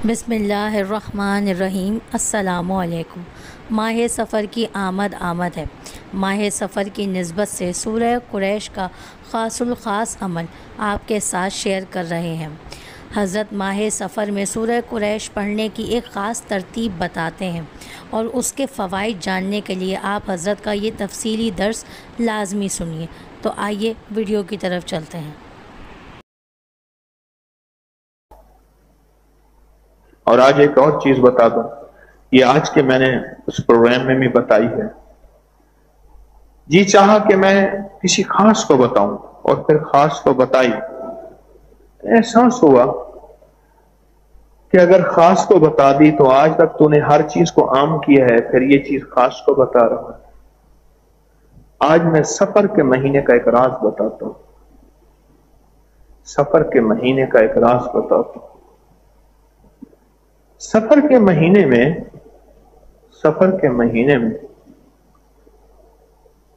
बिस्मिल्लाहिर्रहमानिर्रहीम। अस्सलामु अलैकुम। माह सफ़र की आमद है। माह सफ़र की निस्बत से सूरह कुरैश का ख़ासुल ख़ास अमल आपके साथ शेयर कर रहे हैं। हज़रत माह सफ़र में सूरह कुरैश पढ़ने की एक ख़ास तरतीब बताते हैं और उसके फ़वाइद जानने के लिए आप हज़रत का ये तफसीली दर्स लाजमी सुनिए। तो आइए वीडियो की तरफ चलते हैं। और आज एक और चीज बता दूं, ये आज के मैंने उस प्रोग्राम में भी बताई है। जी चाहा कि मैं किसी खास को बताऊं और फिर खास को बताई, एहसास हुआ कि अगर खास को बता दी तो आज तक तूने हर चीज को आम किया है, फिर ये चीज खास को बता रहा है। आज मैं सफर के महीने का एक राज बताता हूं। सफर के महीने का एक राज बताता हूं। सफर के महीने में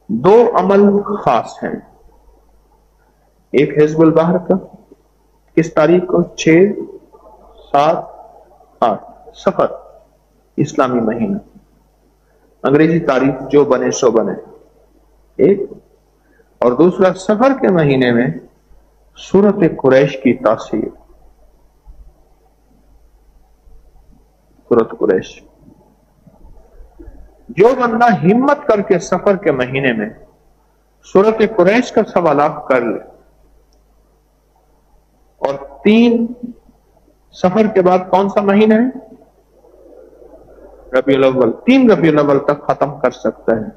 दो अमल खास हैं। एक हिज़्बुल बहर का, किस तारीख को? 6, 7, 8 सफर, इस्लामी महीना। अंग्रेजी तारीख जो बने सो बने, एक। और दूसरा, सफर के महीने में सूरत कुरैश की तासीर। सूरत कुरैश, जो बंदा हिम्मत करके सफर के महीने में सूरत कुरैश का सवालात कर ले, और 3 सफर के बाद कौन सा महीना है? रबीउल अव्वल। 3 रबीउल अव्वल तक खत्म कर सकता है।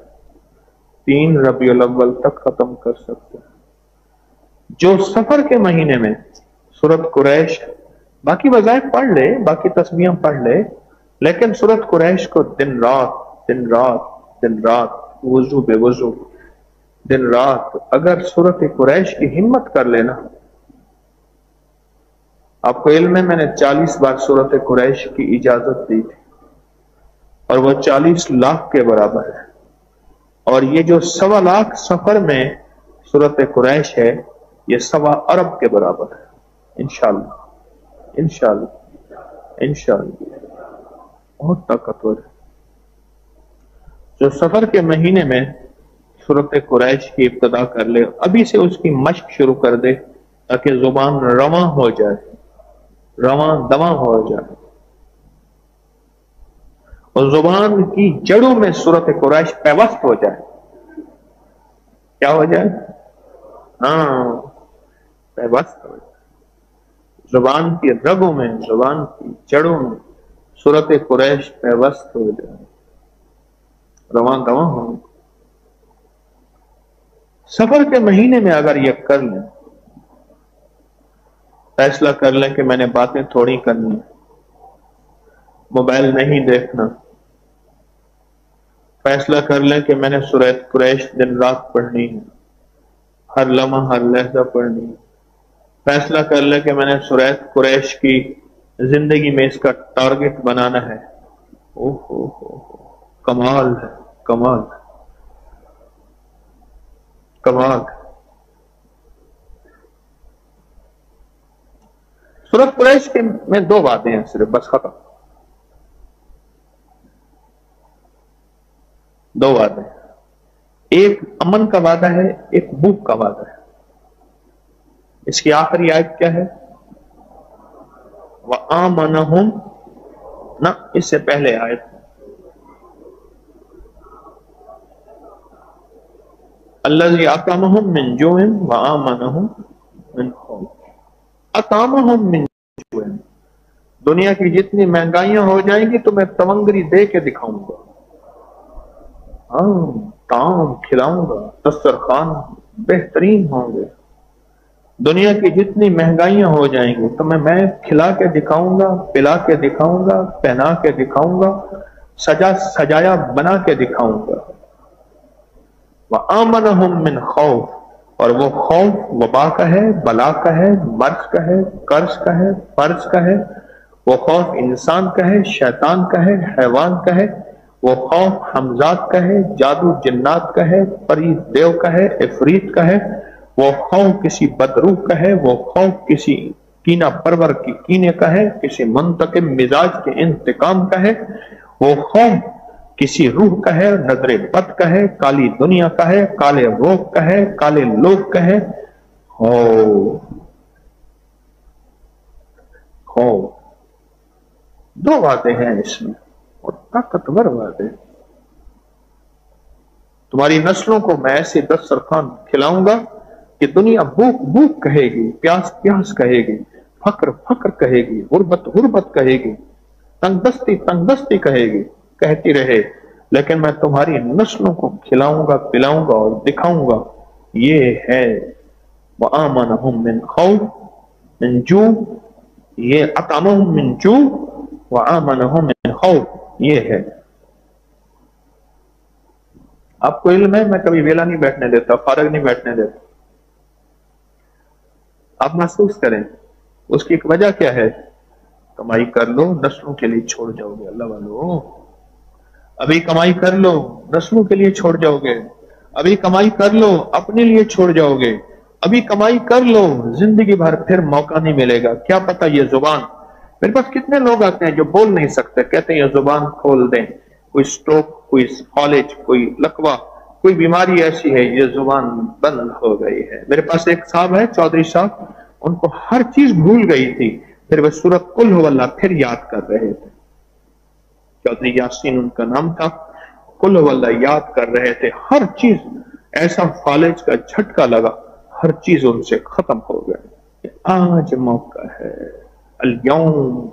3 रबीउल अव्वल तक खत्म कर सकता है। जो सफर के महीने में सूरत कुरैश, बाकी वज़ाइफ पढ़ ले, बाकी तस्बीहां पढ़ ले, लेकिन सूरत कुरैश को दिन रात वुजू बेवुजू, दिन रात अगर सूरत कुरैश की हिम्मत कर लेना। आपको इल्म है, मैंने 40 बार सूरत कुरैश की इजाजत दी थी और वो 40 लाख के बराबर है। और ये जो 1.25 लाख सफर में सूरत कुरैश है, ये 1.25 अरब के बराबर है। इंशाअल्लाह इंशाअल्लाह इंशाअल्लाह बहुत ताकतवर है। जो सफर के महीने में सूरत कुरैश की इब्तिदा कर ले, अभी से उसकी मश्क शुरू कर दे, ताकि जुबान रवां हो जाए, रवां दवां हो जाए, और जुबान की जड़ों में सूरत कुरैश पैवस्त हो जाए। क्या हो जाए? हाँ, पैवस्त हो जाए। जुबान की रगों में, जुबान की जड़ों में सूरत कुरैश पैवस्त हो जाए, रवां दवां हो। सफर के महीने में अगर ये कर लें, फैसला कर लें कि मैंने बातें थोड़ी करनी है, मोबाइल नहीं देखना, फैसला कर लें कि मैंने सूरत कुरैश दिन रात पढ़नी है, हर लम्हा हर लहजा पढ़नी है, फैसला कर लें कि मैंने सूरत कुरैश की जिंदगी में इसका टारगेट बनाना है। ओहो कमाल है, कमाल कमाल। सूरत कुरैश के में 2 बातें हैं सिर्फ, बस खत्म। 2 बातें, एक अमन का वादा है, एक भूख का वादा है। इसकी आखिरी आयत क्या है? व आमनहुम, ना, इससे पहले आयत, अल्लज़ी अतामहुम मिन जुइन व आमनहुम मिन खौफ। अतामहुम मिन जुइन, दुनिया की जितनी महंगाइयां हो जाएंगी तुम्हें तवंगरी दे के दिखाऊंगा। हाँ, ताम खिलाऊंगा, दस्तरखान बेहतरीन होंगे। दुनिया की जितनी महंगाइयां हो जाएंगी तुम्हें मैं खिला के दिखाऊंगा, पिला के दिखाऊंगा, पहना के दिखाऊंगा, सजा सजाया बना के दिखाऊंगा। व आमनहुम मिन खौफ, और वो खौफ वबा का है, बला का है, मर्ज का है, कर्ज का है, फर्ज का है। वो खौफ इंसान का है, शैतान का है, हैवान का है। वो खौफ हमजात का है, जादू जिन्नात का है, परी देव का है, इफरीत का है। वो खौफ किसी बदरूह का है, वो खौफ किसी कीना परवर की कीने का है, किसी मुंतकिम मिजाज के इंतकाम का है। वो खौफ किसी रूह का है, नजरे बद का है, काली दुनिया का है, काले रोग का है, काले लोग का है। खौफ दो वादे हैं इसमें और ताकतवर वादे। तुम्हारी नस्लों को मैं ऐसे दस्तरखान खिलाऊंगा कि दुनिया भूख भूख कहेगी, प्यास प्यास कहेगी, फक्र फक्र कहेगी, गुर्बत गुर्बत कहेगी, तंगदस्ती तंगदस्ती कहेगी, कहती रहे, लेकिन मैं तुम्हारी नस्लों को खिलाऊंगा पिलाऊंगा और दिखाऊंगा। ये है वआमनहुम मिन खौफ मिन जू, ये अतामहुम मिन जू वआमनहुम मिन खौफ, ये है। आपको इल्म है, मैं कभी वेला नहीं बैठने देता, फारग नहीं बैठने देता। आप महसूस करें उसकी एक वजह क्या है। कमाई कर लो, नस्लों के लिए छोड़ जाओगे। अल्लाह वालों, अभी कमाई कर लो, नस्लों के लिए छोड़ जाओगे। अभी कमाई कर लो, अपने लिए छोड़ जाओगे। अभी कमाई कर लो, जिंदगी भर फिर मौका नहीं मिलेगा। क्या पता ये जुबान, मेरे पास कितने लोग आते हैं जो बोल नहीं सकते, कहते हैं ये जुबान खोल दें। कोई स्ट्रोक, कोई कॉलेज, कोई लकवा, कोई बीमारी ऐसी है, ये जुबान बंद हो गई है। मेरे पास एक साहब है, चौधरी साहब, उनको हर चीज भूल गई थी, फिर वह सूरत कुल हुवल्लाह फिर याद कर रहे थे। चौधरी यासीन उनका नाम था, कुल हुवल्लाह याद कर रहे थे। हर चीज ऐसा फालिज का झटका लगा, हर चीज उनसे खत्म हो गई। आज मौका है, अल-यौम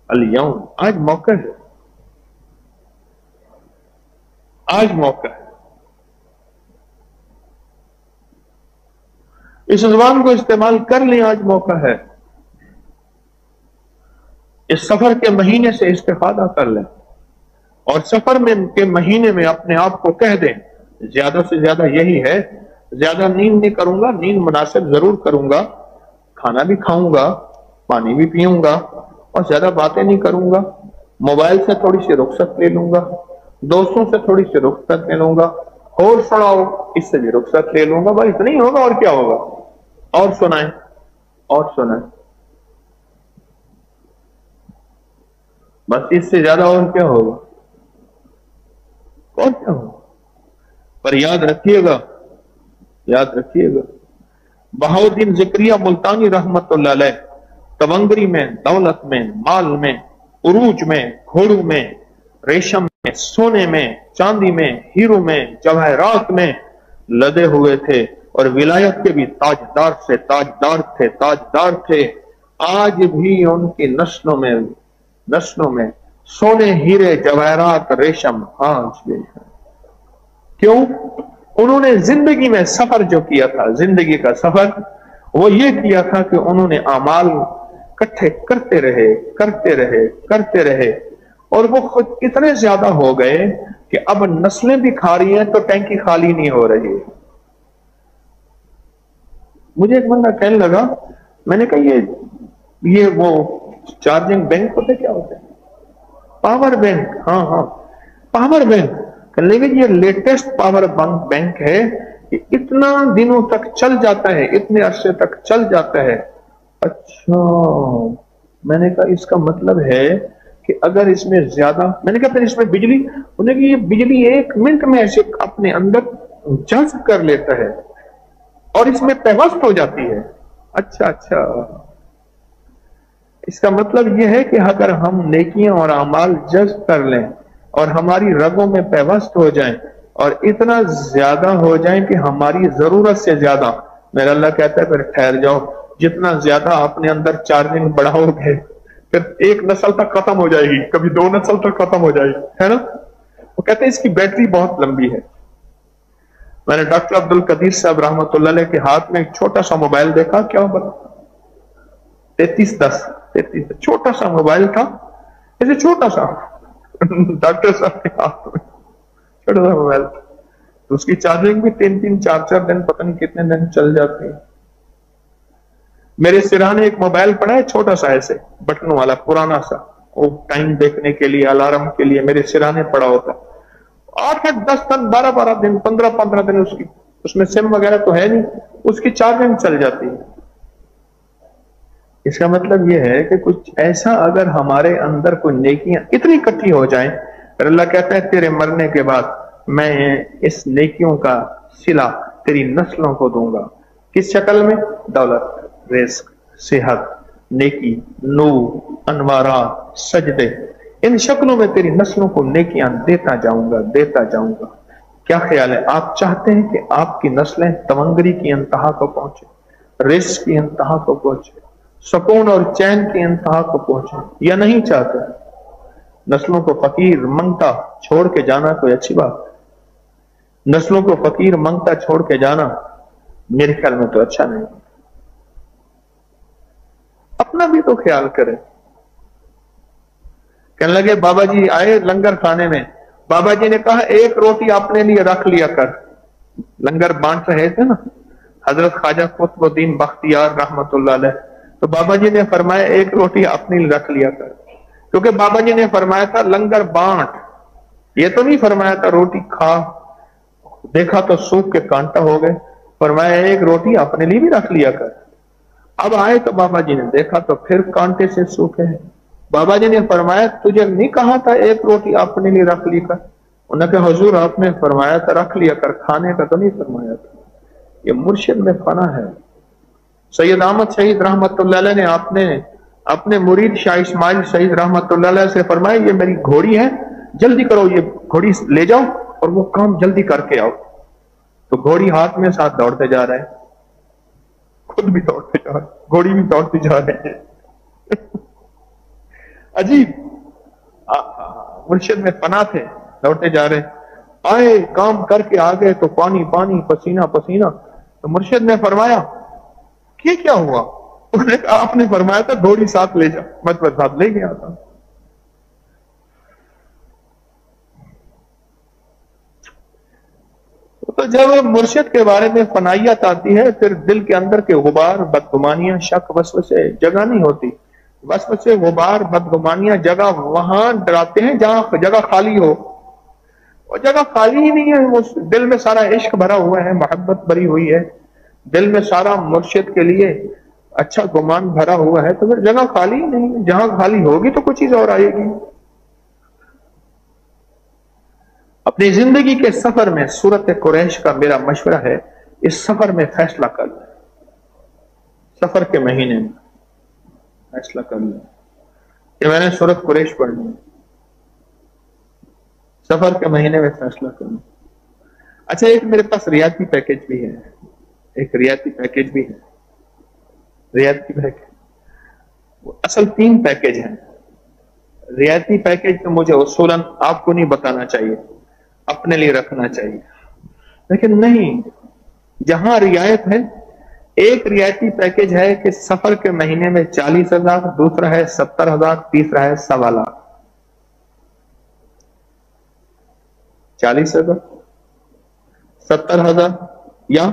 अल-यौम, आज मौका है, आज मौका है। इस जुबान को इस्तेमाल कर लें, आज मौका है। इस सफर के महीने से इस्तेफादा कर लें और सफर में के महीने में अपने आप को कह दें, ज्यादा से ज्यादा यही है, ज्यादा नींद नहीं करूंगा, नींद मुनासिब जरूर करूंगा, खाना भी खाऊंगा, पानी भी पीऊंगा और ज्यादा बातें नहीं करूंगा। मोबाइल से थोड़ी सी रुखसत ले लूंगा, दोस्तों से थोड़ी सी रुखसत ले लूंगा, और सुनाओ इससे भी रुखसत ले लूंगा। भाई इतना ही होगा और क्या होगा, और सुनाए और सुनाए, बस इससे ज्यादा और क्या होगा, और क्या होगा। पर याद रखिएगा, याद रखिएगा, बहाउद्दीन ज़िक्रिया मुल्तानी रहमतुल्लाह अलैह तवंगरी में, दौलत में, माल में, उरूज में, घोड़ू में, रेशम में, सोने में, चांदी में, हीरो में, जवाहरात में लदे हुए थे और विलायत के भी ताजदार से ताजदार थे, ताजदार थे। आज भी उनकी नस्लों में सोने, हीरे, जवाहरात, रेशम आज भी है। क्यों? उन्होंने जिंदगी में सफर जो किया था, जिंदगी का सफर, वो ये किया था कि उन्होंने अमाल इकट्ठे करते रहे, करते रहे, करते रहे, और वो खुद इतने ज्यादा हो गए कि अब नस्लें भी खा रही हैं तो टैंकी खाली नहीं हो रही। मुझे एक बंदा कहने लगा, मैंने कहा ये वो चार्जिंग बैंक होते, क्या होते हैं, पावर बैंक। हाँ हाँ, पावर बैंक। कहने लगे ये लेटेस्ट पावर बैंक है, ये इतना दिनों तक चल जाता है, इतने अरसे तक चल जाता है। अच्छा, मैंने कहा इसका मतलब है कि अगर इसमें ज्यादा, मैंने कहा फिर इसमें बिजली, उन्होंने कहा ये बिजली 1 मिनट में ऐसे अपने अंदर जज्ब कर लेता है और इसमें पेवस्त हो जाती है। अच्छा अच्छा, इसका मतलब यह है कि अगर हम नेकियां और अमाल जज्ब कर लें और हमारी रगों में पेवस्त हो जाएं और इतना ज्यादा हो जाएं कि हमारी जरूरत से ज्यादा, मेरा अल्लाह कहता है फिर ठहर जाओ, जितना ज्यादा अपने अंदर चार्जिंग बढ़ाओगे फिर एक नस्ल तक खत्म हो जाएगी, कभी 2 नस्ल तक खत्म हो जाएगी, है ना। वो कहते हैं इसकी बैटरी बहुत लंबी है। मैंने डॉक्टर अब्दुल कदीर साहब रहमतुल्लाह अलैह के हाथ में एक छोटा सा मोबाइल देखा, क्या 3310 छोटा सा मोबाइल था, ऐसे छोटा सा डॉक्टर साहब के हाथ में छोटा सा मोबाइल था, तो उसकी चार्जिंग भी 3-3, 4-4 दिन, पता नहीं कितने दिन चल जाती है। मेरे सिरहाने एक मोबाइल पड़ा है छोटा सा, ऐसे बटनों वाला पुराना सा, वो टाइम देखने के लिए, अलार्म के लिए मेरे सिरहाने पड़ा होता। 8-8, 10 दिन, 12-12 दिन, 15-15 दिन उसकी, उसमें सिम वगैरह तो है नहीं, उसकी चार्जिंग चल जाती है। इसका मतलब यह है कि कुछ ऐसा अगर हमारे अंदर कोई नेकियां इतनी इकट्ठी हो जाएं, फिर अल्लाह कहता है तेरे मरने के बाद मैं इस नेकियों का सिला तेरी नस्लों को दूंगा। किस शक्ल में? दौलत, रिस्क, सेहत, नेकी, नूर, अनवारा, सजदे, इन शक्लों में तेरी नस्लों को नेकियां देता जाऊंगा, देता जाऊंगा। क्या ख्याल है, आप चाहते हैं कि आपकी नस्लें तवंगरी की इंतहा को पहुंचे, रिस्क की इंतहा को पहुंचे, सुकून और चैन की इंतहा को पहुंचे, या नहीं चाहते? नस्लों को फकीर मंगता छोड़ के जाना कोई अच्छी बात? नस्लों को फकीर मंगता छोड़ के जाना मेरे ख्याल में तो अच्छा नहीं। अपना भी तो ख्याल करें। कहने लगे बाबा जी आए लंगर खाने में, बाबा जी ने कहा एक रोटी अपने लिए रख लिया कर। लंगर बांट रहे थे ना हजरत ख्वाजा कुतुबुद्दीन बख्तियार रहमतुल्लाह अलैह, तो बाबा जी ने फरमाया एक रोटी अपने लिए रख लिया कर, क्योंकि बाबा जी ने फरमाया था लंगर बांट, ये तो नहीं फरमाया था रोटी खा। देखा तो सूख के कांटा हो गए, फरमाया एक रोटी अपने लिए भी रख लिया कर। अब आए तो बाबा जी ने देखा तो फिर कांटे से सूखे हैं। बाबा जी ने फरमाया तुझे नहीं कहा था एक रोटी अपने लिए रख ली कर? उन्होंने कहा हुजूर आपने फरमाया था रख लिया कर, खाने का तो नहीं फरमाया था। ये मुर्शिद में फना है। सैयद अहमद शहीद रहमतुल्लाह अलैह ने आपने अपने मुरीद शाह इस्माइल शहीद रहमतुल्लाह अलैह से फरमाया ये मेरी घोड़ी है, जल्दी करो ये घोड़ी ले जाओ और वो काम जल्दी करके आओ। तो घोड़ी हाथ में साथ दौड़ते जा रहे हैं, खुद भी दौड़ते जा रहे, घोड़ी भी दौड़ती जा रहे हैं। अजीब मुर्शिद में फना थे, दौड़ते जा रहे। आए काम करके आ गए तो पानी पानी, पसीना पसीना। तो मुर्शिद ने फरमाया ये क्या हुआ? उसने कहा आपने फरमाया था घोड़ी साथ ले जा, मैं तो साथ ले गया था। तो जब मुर्शिद के बारे में फनाइयत आती है फिर दिल के अंदर के गुबार, बदगुमानियां, शक, वसवसे जगह नहीं होती। वसवसे, गुबार, बदगुमानियां जगह वहां डराते हैं जहां जगह खाली हो, और जगह खाली ही नहीं है। वो दिल में सारा इश्क भरा हुआ है, मोहब्बत भरी हुई है, दिल में सारा मुर्शिद के लिए अच्छा गुमान भरा हुआ है, तो फिर जगह खाली ही नहीं है। जहां खाली होगी तो कुछ चीज और आएगी। अपनी जिंदगी के सफर में सूरत कुरैश का मेरा मशवरा है, इस सफर में फैसला कर लें, सफर के महीने में फैसला कर लें कि मैंने सूरत कुरैश पढ़नी है, सफर के महीने में फैसला कर लें। अच्छा, एक मेरे पास रियायती पैकेज भी है, एक रियायती पैकेज भी है, रियायती पैकेज। असल 3 पैकेज हैं। रियायती पैकेज तो मुझे उसूलन आपको नहीं बताना चाहिए, अपने लिए रखना चाहिए, लेकिन नहीं, जहां रियायत है, एक रियायती पैकेज है कि सफर के महीने में 40,000, दूसरा है 70,000, तीसरा है 1.25 लाख। 40,000, 70,000 या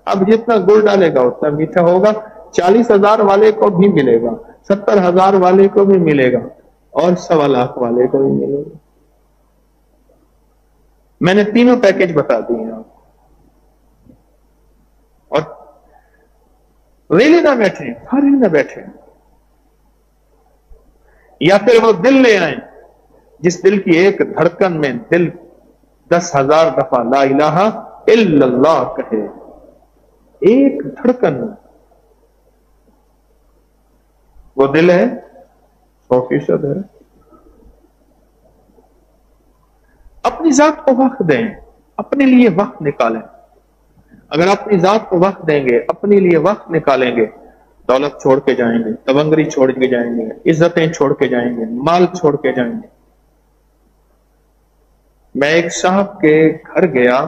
अब जितना गुड़ डालेगा उतना मीठा होगा। 40,000 वाले को भी मिलेगा, 70,000 वाले को भी मिलेगा और 1.25 लाख वाले को भी मिलेगा। मैंने तीनों पैकेज बता दिए आपको। और रेले ना बैठे, फारिग ना बैठे, या फिर वो दिल ले आए जिस दिल की एक धड़कन में दिल 10,000 दफा ला इलाहा इल्लल्लाह कहे, एक धड़कन में। वो दिल है 100% है। अपनी जात को वक्त दें, अपने लिए वक्त निकालें। अगर अपनी जात को वक्त देंगे, अपने लिए वक्त निकालेंगे, दौलत छोड़ के जाएंगे, तवंगरी छोड़ के जाएंगे, इज्जतें छोड़ के जाएंगे, माल छोड़ के जाएंगे। मैं एक साहब के घर गया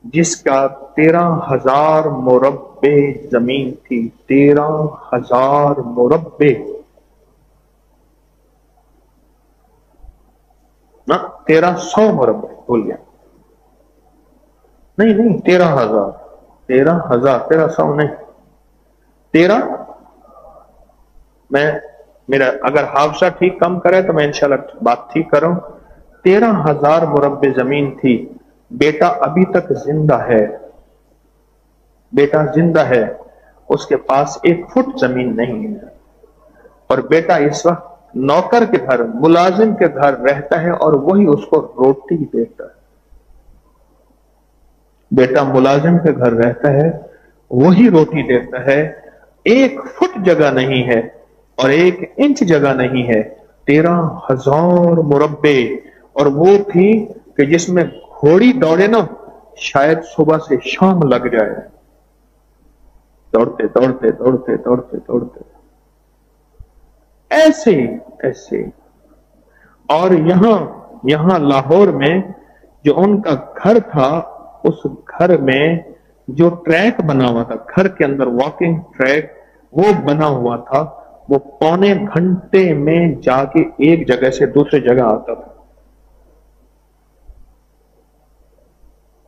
जिसका 13,000 मुरब्बे जमीन थी, 13,000 मुरब्बे ना, 1300 मुरब्बे, भूल गया, नहीं 13,000, 13,000 नहीं 13। मैं मेरा अगर हाफसा ठीक कम करे तो मैं इंशाल्लाह बात ठीक करूं। 13,000 मुरब्बे जमीन थी। बेटा अभी तक जिंदा है, बेटा जिंदा है, اس کے پاس 1 فٹ زمین نہیں ہے، اور بیٹا اس وقت نوکر کے گھر، ملازم کے گھر رہتا ہے اور وہی اس کو روٹی دیتا ہے۔ بیٹا ملازم کے گھر رہتا ہے، وہی روٹی دیتا ہے۔ 1 فٹ جگہ نہیں ہے اور 1 انچ جگہ نہیں ہے، 13,000 مربع، اور وہ تھی کہ جس میں گھوڑی دوڑے نا شاید صبح سے شام لگ جائے، دوڑتے دوڑتے دوڑتے دوڑتے دوڑتے ایسے ایسے۔ اور یہاں لاہور میں جو ان کا گھر تھا، اس گھر میں جو ٹریک بنا ہوا تھا، گھر کے اندر واکنگ ٹریک وہ بنا ہوا تھا، وہ پونے گھنٹے میں جا کے ایک جگہ سے دوسری جگہ آتا تھا،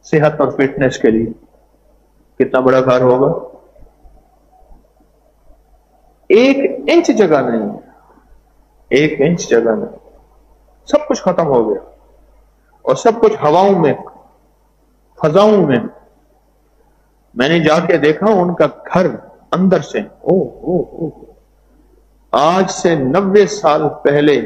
صحت اور فٹنس کے لیے۔ کتنا بڑا گھر ہوگا؟ 1 انچ جگہ نہیں، 1 انچ جگہ نہیں، سب کچھ ختم ہو گیا، اور سب کچھ ہواؤں میں، فضاؤں میں۔ میں نے جا کے دیکھا ان کا گھر اندر سے، آج سے 90 سال پہلے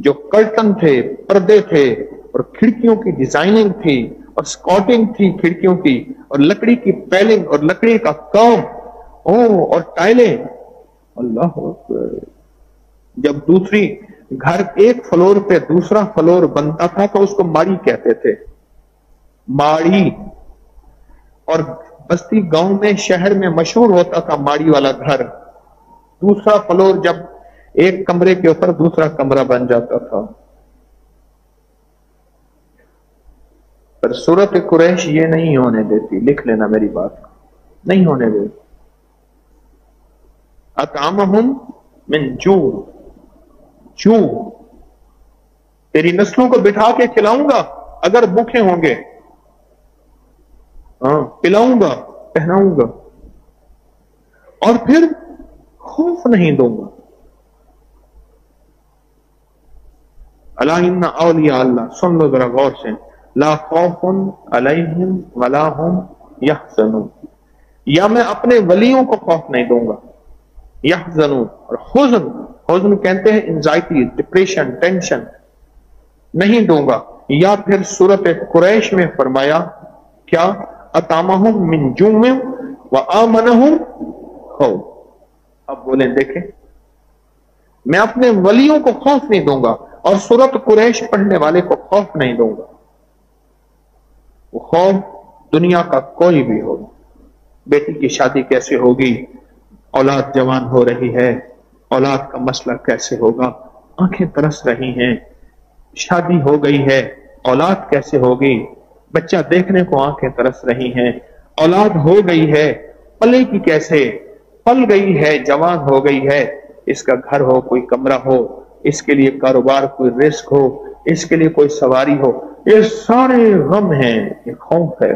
جو کرٹن تھے، پردے تھے، اور کھڑکیوں کی ڈیزائننگ تھی، اور سکاٹنگ تھی کھڑکیوں کی، اور لکڑی کی پیلنگ اور لکڑی کا کام، اور ٹائلیں، اللہ اکبر۔ جب دوسری گھر 1 فلور پہ دوسرا فلور بنتا تھا تو اس کو ماڑی کہتے تھے، ماڑی۔ اور بستی گاؤں میں، شہر میں مشہور ہوتا تھا ماڑی والا گھر۔ دوسرا فلور جب 1 کمرے کے اوپر دوسرا کمرہ بن جاتا تھا۔ پر سورت قریش یہ نہیں ہونے دیتی، لکھ لینا میری بات، نہیں ہونے دیتی۔ اطعمہم من جوع، تیری نسلوں کو بٹھا کے کھلاؤں گا اگر بھوکے ہوں گے، پلاؤں گا، پہناؤں گا، اور پھر خوف نہیں دوں گا۔ الا ان اولیاء اللہ، سن لو ذرا غور سے، لا خوف علیہم ولا هم یحزنون، یا میں اپنے ولیوں کو خوف نہیں دوں گا، یحزنون، اور حزن کہتے ہیں انزائٹی، ڈپریشن، ٹینشن، نہیں دوں گا۔ یا پھر سورت قریش میں فرمایا کیا؟ اطعمہم من جوع وآمنہم خوف۔ اب بولیں دیکھیں، میں اپنے ولیوں کو خوف نہیں دوں گا، اور سورت قریش پڑھنے والے کو خوف نہیں دوں گا۔ وہ خوف دنیا کا کوئی بھی ہو، بیٹی کی شادی کیسے ہوگی، اولاد جوان ہو رہی ہے، اولاد کا مسئلہ کیسے ہوگا، آنکھیں ترس رہی ہیں، شادی ہو گئی ہے، اولاد کیسے ہوگی، بچہ دیکھنے کو آنکھیں ترس رہی ہیں، اولاد ہو گئی ہے، پلے کی کیسے، پل گئی ہے، جوان ہو گئی ہے، اس کا گھر ہو، کوئی کمرہ ہو، اس کے لیے کاروبار، کوئی رزق ہو، اس کے لیے کوئی سواری ہو، یہ سارے غم ہیں۔ یہ خوف ہے،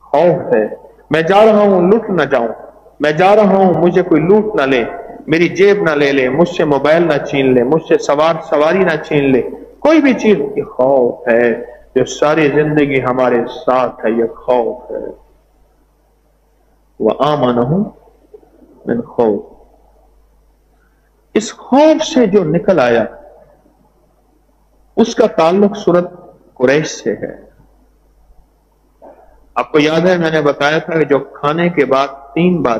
خوف ہے۔ میں جا رہا ہوں، لوٹ نہ جاؤں، میں جا رہا ہوں، مجھے کوئی لوٹ نہ لے، میری جیب نہ لے لے، مجھ سے موبائل نہ چھین لے، مجھ سے سواری نہ چھین لے، کوئی بھی چیز۔ یہ خوف ہے جو ساری زندگی ہمارے ساتھ ہے، یہ خوف ہے۔ وَآمَنَهُمْ مِنْ خوف، اس خوف سے جو نکل آیا اس کا تعلق سورت قریش سے ہے۔ آپ کو یاد ہے میں نے بتایا تھا کہ جو کھانے کے بعد 3 بار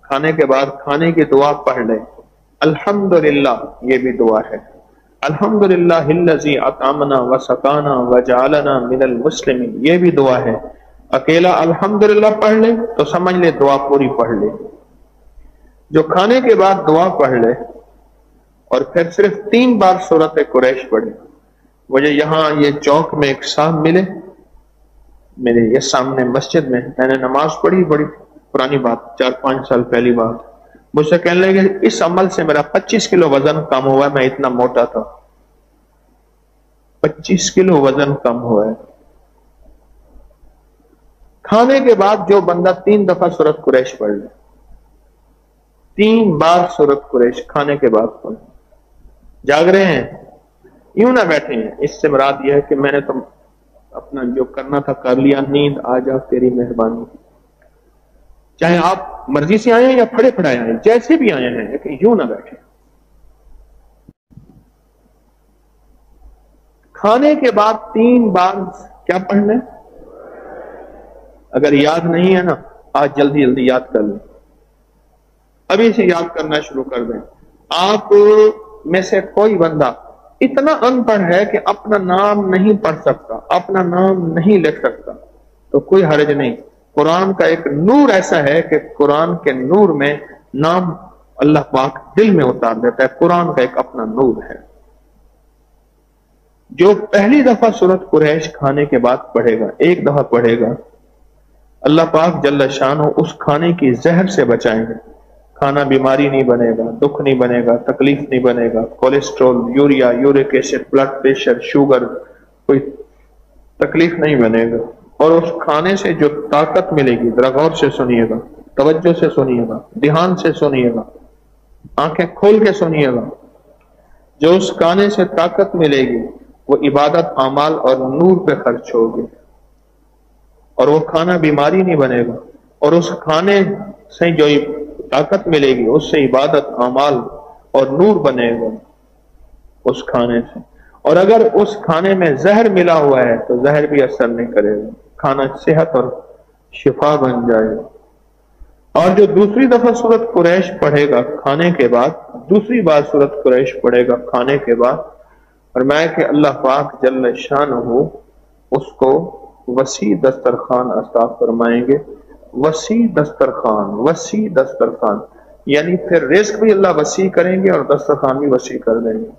کھانے کے بعد کھانے کی دعا پڑھ لے، الحمدللہ، یہ بھی دعا ہے، الحمدللہ الذی اطعمنا وسقانا وجعلنا من المسلمین، یہ بھی دعا ہے۔ اکیلا الحمدللہ پڑھ لے تو سمجھ لے دعا پوری پڑھ لے۔ جو کھانے کے بعد دعا پڑھ لے اور پھر صرف 3 بار سورت قریش پڑھے۔ مجھے یہاں یہ چوک میں ایک صاحب ملے، میرے یہ سامنے مسجد میں نے نماز پڑھی، بڑی پرانی بات، 4-5 سال پہلی بات، مجھ سے کہنے لگے اس عمل سے میرا 25 کلو وزن کم ہوا ہے، میں اتنا موٹا تھا، 25 کلو وزن کم ہوا ہے۔ کھانے کے بعد جو بندہ 3 دفعہ سورت قریش پڑھ لے، 3 بار سورت قریش کھانے کے بعد پڑھ، جاگ رہے ہیں، یوں نہ بیٹھے ہیں، اس سے مراد یہ ہے کہ میں نے تو اپنا جو کرنا تھا کر لیا، نیند آ جا تیری مہربانی۔ چاہے آپ مرضی سے آئے ہیں یا پڑے پڑھائے آئے ہیں، جیسے بھی آئے ہیں، لیکن یوں نہ بیٹھے۔ کھانے کے بعد 3 بار کیا پڑھنا ہے؟ اگر یاد نہیں ہے نا، آج جلدی جلدی یاد کر لیں، ابھی سے یاد کرنا شروع کر دیں۔ آپ میں سے کوئی بندہ اتنا ان پڑھ ہے کہ اپنا نام نہیں پڑھ سکتا، اپنا نام نہیں لکھ سکتا، تو کوئی حرج نہیں۔ قرآن کا ایک نور ایسا ہے کہ قرآن کے نور میں نام اللہ پاک دل میں اتار دیتا ہے۔ قرآن کا ایک اپنا نور ہے۔ جو پہلی دفعہ سورۃ قریش کھانے کے بعد پڑھے گا، ایک دفعہ پڑھے گا، اللہ پاک جل شانہ اس کھانے کی زہر سے بچائیں گے۔ کھانا بیماری نہیں بنے گا، دکھ نہیں بنے گا، تکلیف نہیں بنے گا، cholesterol, urea, uric acid, blood pressure, sugar, کوئی تکلیف نہیں بنے گا۔ اور اس کھانے سے جو طاقت ملے گی، ذرا غور سے سنیے گا، توجہ سے سنیے گا، دھیان سے سنیے گا، آنکھیں کھول کے سنیے گا، جو اس کھانے سے طاقت ملے گی وہ عبادت، اعمال اور نور پہ خرچ ہوگی، اور وہ کھانا بیماری نہیں بنے گا۔ اور اس کھانے سے جو طاقت ملے گی اس سے عبادت، اعمال اور نور بنے گا اس کھانے سے۔ اور اگر اس کھانے میں زہر ملا ہوا ہے تو زہر بھی اثر نہیں کرے گا، کھانا صحت اور شفا بن جائے گا۔ اور جو دوسری دفعہ سورۃ قریش پڑھے گا کھانے کے بعد، دوسری بار سورۃ قریش پڑھے گا کھانے کے بعد، فرمایا کہ اللہ پاک جل شانہ اس کو وسیع دسترخوان عطا فرمائیں گے۔ وسیع دسترخوان، وسیع دسترخوان، یعنی پھر رزق بھی اللہ وسیع کریں گے اور دسترخوان بھی وسیع کر دیں گے۔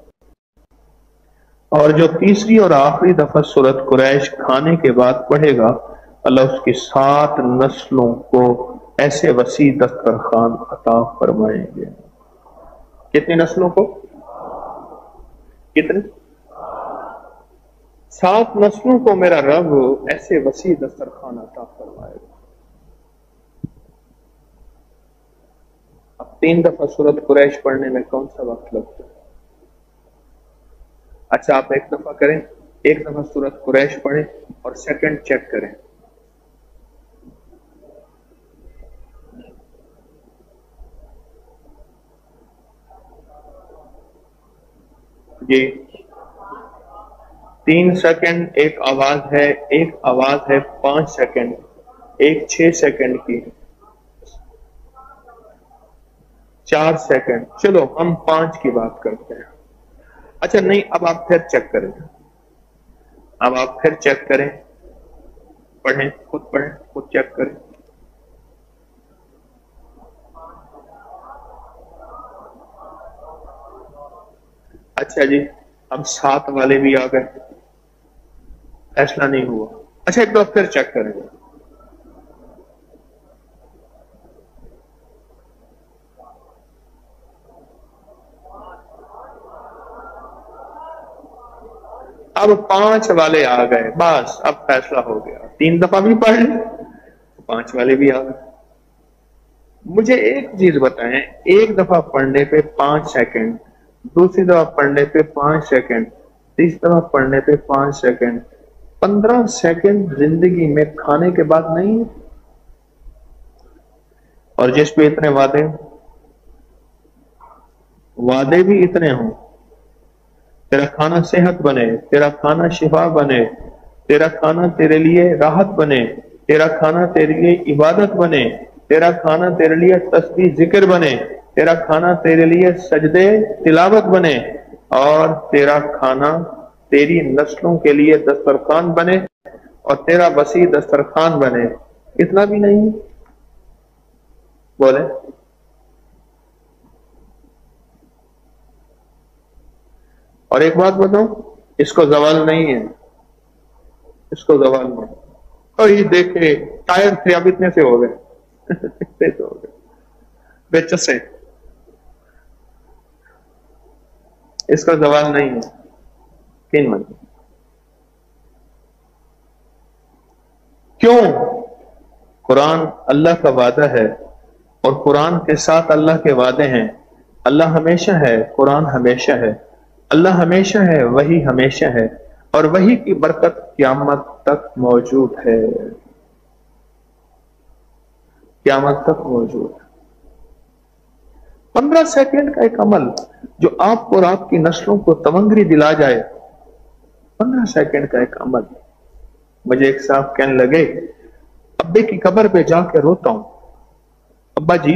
اور جو تیسری اور آخری دفعہ سورۃ قریش کھانے کے بعد پڑھے گا، اللہ اس کی 7 نسلوں کو ایسے وسیع دسترخوان عطا فرمائیں گے۔ کتنی نسلوں کو؟ کتنے؟ 7 نسلوں کو میرا رب ایسے وسیع دسترخوان عطا فرمائے گا۔ اب 3 دفعہ سورۃ قریش پڑھنے میں کون سا وقت لگتا ہے؟ اچھا آپ ایک دفعہ کریں، ایک دفعہ سورۃ قریش پڑھیں اور سیکنڈ چیک کریں۔ جی 3 سیکنڈ ایک آواز ہے، ایک آواز ہے 5 سیکنڈ، ایک 6 سیکنڈ کی، 4 سیکنڈ، چلو ہم 5 کی بات کرتے ہیں۔ اچھا نہیں، اب آپ پھر چیک کریں، اب آپ پھر چیک کریں، پڑھیں، خود چیک کریں۔ اچھا جی اب 7 والے بھی آ گئے، فیصلہ نہیں ہوا۔ اچھا ایک دفعہ پھر چیک کریں۔ اب 5 والے آ گئے، بس اب فیصلہ ہو گیا۔ 3 دفعہ بھی پڑھ لیں، 5 والے بھی آ گئے۔ مجھے ایک چیز بتائیں، ایک دفعہ پڑھنے پہ 5 سیکنڈ، دوسری دفعہ پڑھنے پہ 5 سیکنڈ، تیسری دفعہ پڑھنے پہ 5 سیکنڈ، 15 سیکنڈ زندگی میں کھانے کے بعد نہیں؟ اور جس پہ اتنے وعدے بھی اتنے ہوں، تیرا کھانا صحت بنے، تیرا کھانا شفا بنے، تیرا کھانا تیرے لیے راحت بنے، تیرا کھانا تیرے لیے عبادت بنے، تیرا کھانا تیرے لیے تسبیح ذکر بنے، تیرا کھانا تیرے لیے سجدے تلاوت بنے، اور تیرا کھانا تیری نسلوں کے لیے دسترخوان بنے، اور تیرا وسیع دسترخوان بنے۔ اتنا بھی نہیں بولے؟ اور ایک بات بتاؤں، اس کو زوال نہیں ہے، اس کو زوال نہیں۔ اور یہ دیکھے ٹائر تھے اب اتنے سے ہو گئے، اتنے سے ہو گئے بے چسے، اس کا زوال نہیں ہے۔ 3 منٹ کیوں؟ قرآن اللہ کا وعدہ ہے، اور قرآن کے ساتھ اللہ کے وعدے ہیں۔ اللہ ہمیشہ ہے، قرآن ہمیشہ ہے، اللہ ہمیشہ ہے، وہی ہمیشہ ہے، اور وہی کی برکت قیامت تک موجود ہے۔ क़यामत तक मौजूद है। 15 सेकंड का एक अमल जो आपको और आपकी नस्लों को तमंगरी दिला जाए, 15 सेकंड का एक अमल। मुझे एक साहब कहने लगे, अब्बे की कब्र पे जाके रोता हूं, अब्बा जी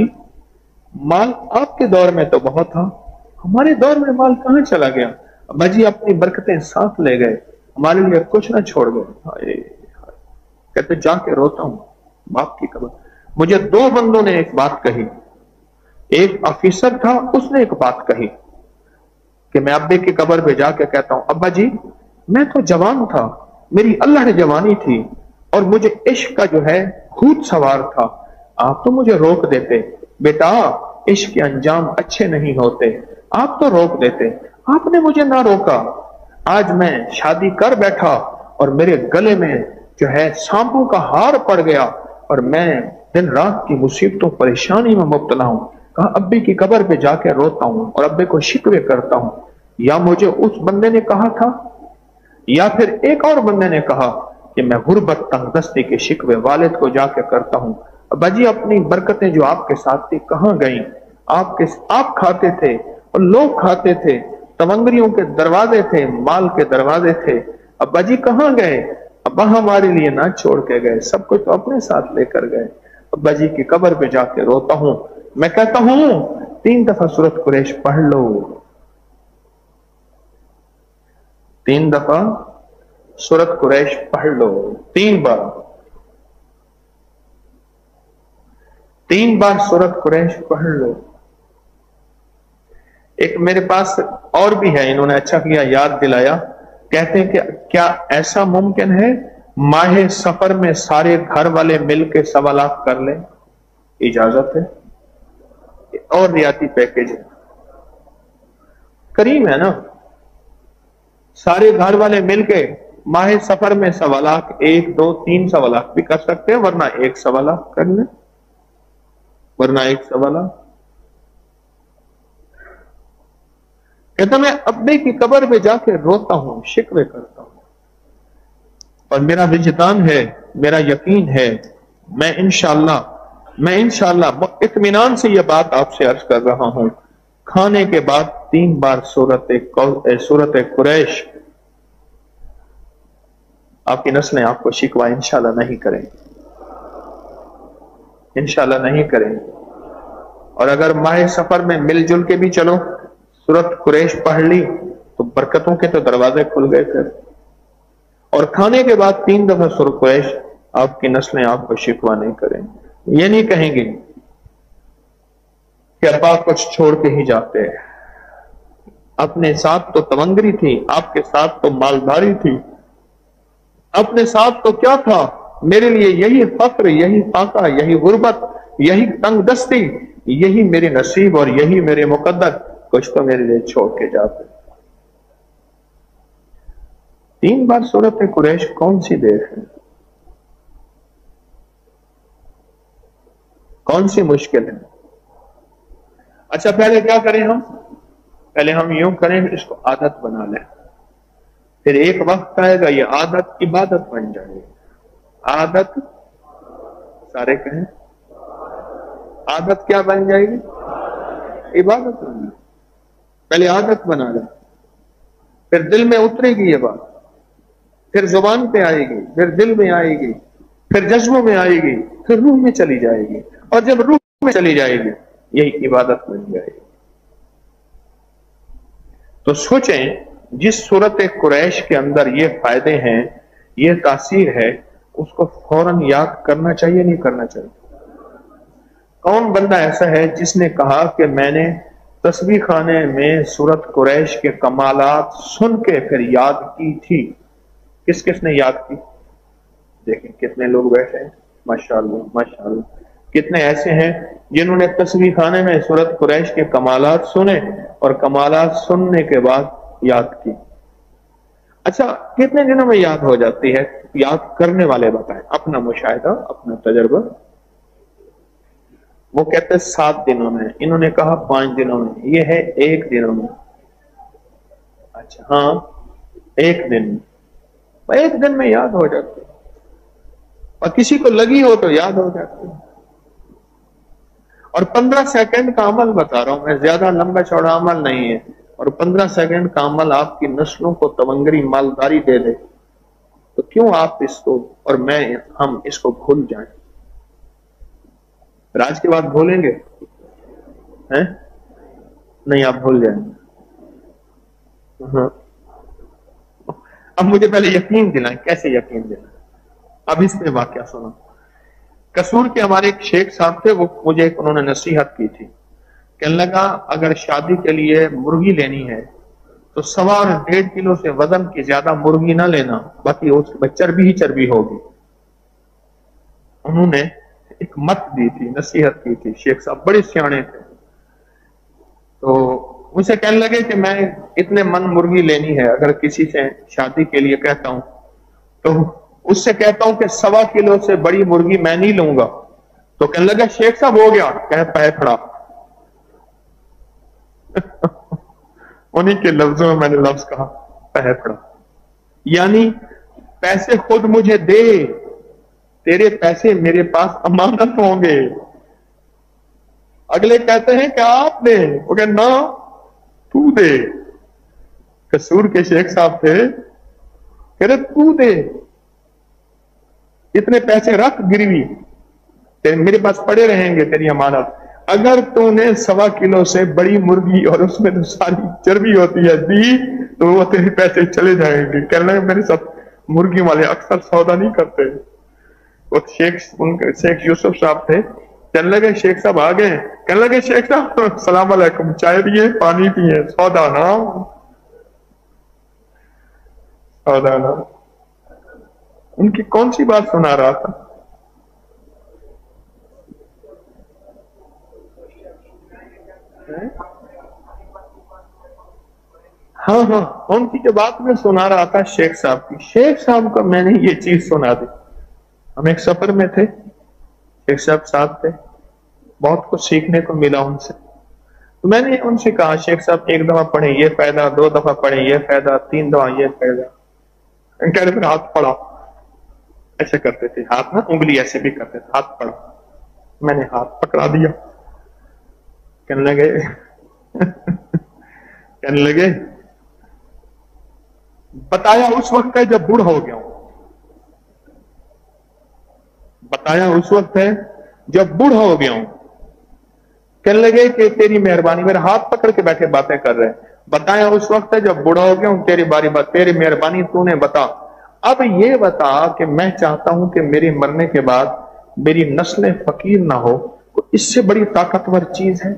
माल आपके दौर में तो बहुत था, हमारे दौर में माल कहां चला गया? अब्बा जी अपनी बरकतें साथ ले गए, हमारे लिए कुछ ना छोड़ गए। कहते जाके रोता हूं बाप की कब्र। मुझे 2 बंदों ने एक बात कही, एक ऑफिसर था, उसने एक बात कही कि मैं अब्बे की कब्र पे जाके कहता हूं, अब्बा जी मैं तो जवान था, मेरी अल्लाह ने जवानी थी और मुझे इश्क का जो है भूत सवार था, आप तो मुझे रोक देते, बेटा इश्क के अंजाम अच्छे नहीं होते, आप तो रोक देते, आपने मुझे ना रोका। आज मैं शादी कर बैठा और मेरे गले में जो है सांपों का हार पड़ गया और मैं दिन रात की मुसीबतों परेशानी में मुब्तला हूं। कहा अब्बे की कब्र पे जाके रोता हूं और अब्बे को शिकवे करता हूं। या मुझे उस बंदे ने कहा था या फिर एक और बंदे ने कहा कि मैं गुर्बत तंगदस्ती के शिकवे वालिद को जाके करता हूं। अब्बा जी अपनी बरकतें जो आपके साथ थी कहां गई? आप खाते थे और लोग खाते थे, तमंगरियों के दरवाजे थे, माल के दरवाजे थे, अब्बा जी कहां गए? अब्बा हमारे लिए ना छोड़ के गए, सब कुछ तो अपने साथ लेकर गए। अब्बा जी की कब्र पे जाके रोता हूं। मैं कहता हूं 3 दफा सूरत कुरैश पढ़ लो, 3 दफा सूरत कुरैश पढ़ लो, 3 बार सूरत कुरैश पढ़ लो। एक मेरे पास और भी है, इन्होंने अच्छा किया याद दिलाया। कहते हैं कि क्या ऐसा मुमकिन है माहे सफर में सारे घर वाले मिलकर 1.25 लाख कर लें? इजाजत है और रियाती पैकेज है, करीम है ना। सारे घर वाले मिलके माहे सफर में 1.25 लाख, 1, 2, 3 1.25 लाख भी कर सकते हैं, वरना 1.25 लाख कर लें, वरना 1.25 लाख। कहता मैं अब्बे की कब्र पे जाके रोता हूं, शिकवे करता हूं और मेरा विजदान है, मेरा यकीन है, मैं इंशाअल्लाह इत्मीनान से यह बात आपसे अर्ज कर रहा हूं, खाने के बाद 3 बार सूरत कुरैश आपकी नस्लें आपको शिकवा इंशाअल्लाह नहीं करेंगे, इंशाअल्लाह नहीं करेंगे। और अगर माह सफर में मिलजुल के भी चलो, सूरत कुरैश पढ़ ली तो बरकतों के तो दरवाजे खुल गए फिर। और खाने के बाद 3 दफा सूरत कुरैश, आपकी नस्लें आपको शिकवा नहीं करेंगे। ये नहीं कहेंगे कि अब्बा कुछ छोड़ के ही जाते हैं, अपने साथ तो तवंगरी थी, आपके साथ तो मालदारी थी, अपने साथ तो क्या था, मेरे लिए यही फक्र, यही फाका, यही गुर्बत, यही तंगदस्ती, यही मेरे नसीब और यही मेरे मुकद्दर, कुछ तो मेरे लिए छोड़ के जाते। 3 बार सूरत कुरैश कौन सी देर है, कौन सी मुश्किल है? अच्छा पहले क्या करें हम? पहले हम यूं करें, इसको आदत बना लें, फिर एक वक्त आएगा ये आदत इबादत बन जाएगी। आदत, सारे कहें, आदत क्या बन जाएगी? इबादत बन जाएगी। पहले आदत बना लें, फिर दिल में उतरेगी ये बात, फिर जुबान पे आएगी, फिर दिल में आएगी, फिर जज्बों में आएगी, फिर रूह में चली जाएगी, और जब रूह में चली जाएगी यही इबादत बन जाएगी। तो सोचें, जिस सूरत कुरैश के अंदर ये फायदे हैं, ये तासीर है, उसको फौरन याद करना चाहिए, नहीं करना चाहिए? कौन बंदा ऐसा है जिसने कहा कि मैंने तस्बीह खाने में सूरत कुरैश के कमालात सुन के फिर याद की थी? किस किस ने याद की? देखें कितने लोग बैठे हैं, माशाअल्लाह माशाअल्लाह। कितने ऐसे हैं जिन्होंने तस्बीह खाने में सूरत कुरैश के कमालात सुने और कमालात सुनने के बाद याद की। अच्छा, कितने दिनों में याद हो जाती है? याद करने वाले बताएं, अपना मुशाहिदा, अपना तजर्बा। वो कहते 7 दिनों में, इन्होंने कहा 5 दिनों में, ये है 1 दिनों में। अच्छा हाँ, 1 दिन में, 1 दिन में याद हो जाती है, और किसी को लगी हो तो याद हो जाती है। اور 15 سیکنڈ کا عمل بتا رہا ہوں میں، زیادہ لمبا چوڑا عمل نہیں ہے، اور 15 سیکنڈ کا عمل آپ کی نسلوں کو تونگری مالداری دے دے، تو کیوں آپ اس کو اور ہم اس کو بھول جائیں؟ راج کے بعد بھولیں گے؟ نہیں، آپ بھول جائیں گے۔ ہاں، اب مجھے پہلے یقین دلائیں، کیسے یقین دلائیں؟ اب اس میں واقعہ سنا۔ قصور کے ہمارے ایک شیخ صاحب تھے، وہ مجھے انہوں نے نصیحت کی تھی، کہنے لگا اگر شادی کے لیے مرغی لینی ہے تو 1.25 اور 1.5 کلو سے وزن کی زیادہ مرغی نہ لینا، باقی اس میں چربی ہی چربی ہوگی۔ انہوں نے ایک مت دی تھی، نصیحت کی تھی، شیخ صاحب بڑے سیانے تھے۔ تو مجھے کہنے لگے کہ میں اتنے من مرغی لینی ہے، اگر کسی سے شادی کے لیے کہتا ہوں تو اس سے کہتا ہوں کہ 1.25 کلو سے بڑی مرغی میں نہیں لوں گا، تو کہنے لگا شیخ صاحب ہو گیا، کہ پہ کھڑا۔ انہی کے لفظوں میں نے لفظ کہا پہ پڑا، یعنی پیسے خود مجھے دے، تیرے پیسے میرے پاس امانت ہوں گے۔ اگلے کہتے ہیں کہ آپ دے، وہ کہ نہ تو دے۔ قصور کے شیخ صاحب تھے، کہہ رہے تو دے، اتنے پیسے رکھ گروی، میرے پاس پڑے رہیں گے تیری امانت۔ اگر تو نے 1.25 کلو سے بڑی مرغی اور اس میں تو ساری چربی ہوتی ہے دی، تو وہ تیرے پیسے چلے جائیں گے۔ کہنے لگے میرے ساتھ مرغی والے اکثر سودا نہیں کرتے۔ وہ شیخ یوسف صاحب تھے، کہنے لگے شیخ صاحب آ گئے، کہنے لگے شیخ صاحب السلام علیکم، چائے پیے، پانی پیے، سودا نا سودا نا۔ ان کی کون سی بات سنا رہا تھا؟ ہاں ہاں، ان کی جو بات میں سنا رہا تھا شیخ صاحب کی، شیخ صاحب کو میں نے یہ چیز سنا دی۔ ہم ایک سفر میں تھے، شیخ صاحب ساتھ تھے، بہت کچھ سیکھنے کو ملا ان سے۔ تو میں نے ان سے کہا شیخ صاحب ایک دفعہ پڑھیں یہ فائدہ، 2 دفعہ پڑھیں یہ فائدہ، 3 دفعہ یہ فائدہ۔ کہہ رہے پھر ہاتھ پڑا، ایسے کرتے تھے ہاتھ نا، انگلی ایسے بھی کرتے تھے، ہاتھ پڑا۔ میں نے ہاتھ پکڑا دیا، کہنے لگے کہنے لگے بتایا اس وقت ہے جب بوڑھ ہو گیا ہوں، بتایا اس وقت ہے جب بوڑھ ہو گیا ہوں۔ کہنے لگے کہ تیری مہربانی، میرا ہاتھ پکڑ کے بیٹھے باتیں کر رہے ہیں، بتایا اس وقت ہے جب بوڑھا ہو گیا ہوں، تیری باری بات، تیری مہربانی تو نے بتا، اب یہ بتا کہ میں چاہتا ہوں کہ میرے مرنے کے بعد میری نسل فقیر نہ ہو، اس سے بڑی طاقتور چیز ہے؟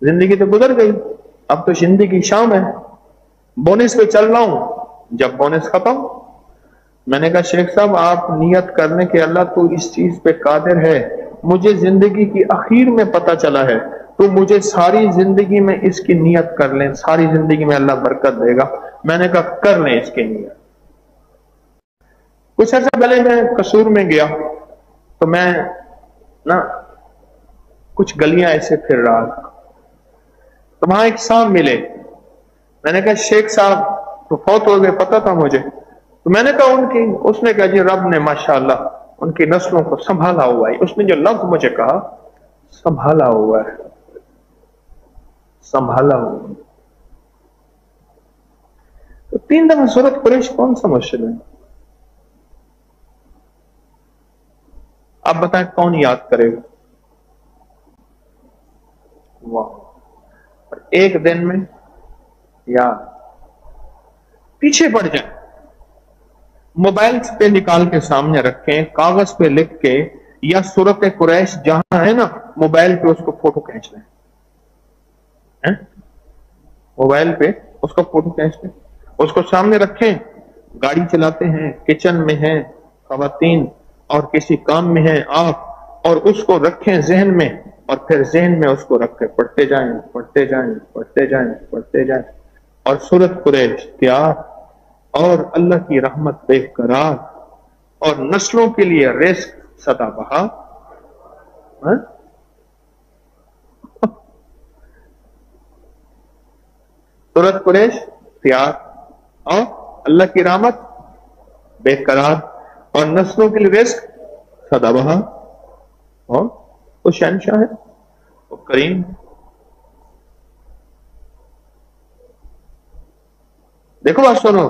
زندگی تو گزر گئی، اب تو زندگی شام ہے، بونس پہ چل رہا ہوں، جب بونس ختم۔ میں نے کہا شیخ صاحب آپ نیت کرنے کہ اللہ تو اس چیز پہ قادر ہے، مجھے زندگی کی اخیر میں پتہ چلا ہے، تو مجھے ساری زندگی میں اس کی نیت کر لیں، ساری زندگی میں اللہ برکت دے گا۔ میں نے کہا کر لیں اس کی نیت۔ کچھ عرصہ پہلے میں قصور میں گیا تو میں نا کچھ گلیاں ایسے پھر رہا تھا، تو وہاں ایک صاحب ملے۔ میں نے کہا شیخ صاحب تو فوت ہو گئے، پتہ تھا مجھے۔ تو میں نے کہا اس نے کہا جی رب نے ماشاءاللہ ان کی نسلوں کو سنبھالا ہوا ہے۔ اس نے جو لفظ مجھے کہا سنبھالا ہوا ہے، سنبھالا ہوا ہے۔ تو 3 دفعہ سورۃ قریش کون سا مشکل ہے؟ آپ بتائیں کون یاد کرے گا؟ واہ، ایک دن میں یا پیچھے پڑ جائیں، موبائل پہ نکال کے سامنے رکھیں، کاغذ پہ لکھ کے، یا سورۃ قریش جہاں ہے نا موبائل پہ اس کو فوٹو کھینچ لیں، موبائل پہ اس کو فوٹو کھینچ لیں، اس کو سامنے رکھیں، گاڑی چلاتے ہیں، کچن میں ہیں خواتین اور کسی کام میں ہیں آپ، اور اس کو رکھیں ذہن میں، اور پھر ذہن میں اس کو رکھ کے پڑھتے جائیں، پڑھتے جائیں، پڑھتے جائیں، پڑھتے جائیں، اور سورۃ قریش تیار، اور اللہ کی رحمت بے قرار، اور نسلوں کے لیے رزق سدا بہا۔ سورۃ قریش تیار، اور اللہ کی رحمت بے قرار، اور نسلوں کے لیے رزق سدا بہا۔ اور وہ शहनशाह है, वो करीम। देखो बात सुनो,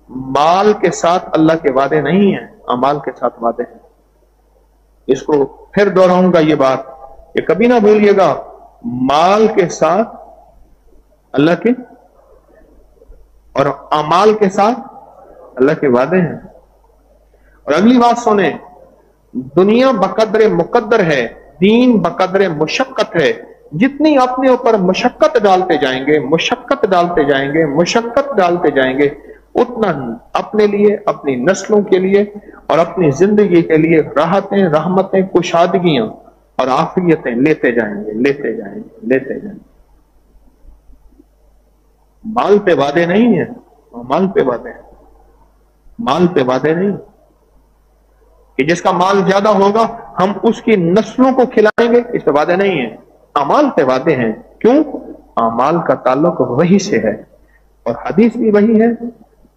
माल के साथ अल्लाह के वादे नहीं है, अमाल के साथ वादे हैं। इसको फिर दोहराऊंगा ये बात, ये कभी ना भूलिएगा, माल के साथ अल्लाह के और अमाल के साथ अल्लाह के वादे हैं। और अगली बात सुने, दुनिया बकदरे मुकद्दर है, दीन बकदरे मुशक्कत है। जितनी अपने ऊपर मुशक्कत डालते जाएंगे, मुशक्कत डालते जाएंगे, मुशक्कत डालते जाएंगे, उतना ही अपने लिए, अपनी नस्लों के लिए और अपनी जिंदगी के लिए राहतें, रहमतें, कुशादगियां और आफियतें लेते जाएंगे, लेते जाएंगे, लेते जाएंगे। माल पे वादे नहीं है, माल पे वादे हैं, माल पे वादे नहीं कि जिसका माल ज्यादा होगा हम उसकी नस्लों को खिलाएंगे, इस पे वादे नहीं है। अमाल पे वादे हैं। क्यों? अमाल का ताल्लुक वही से है, और हदीस भी वही है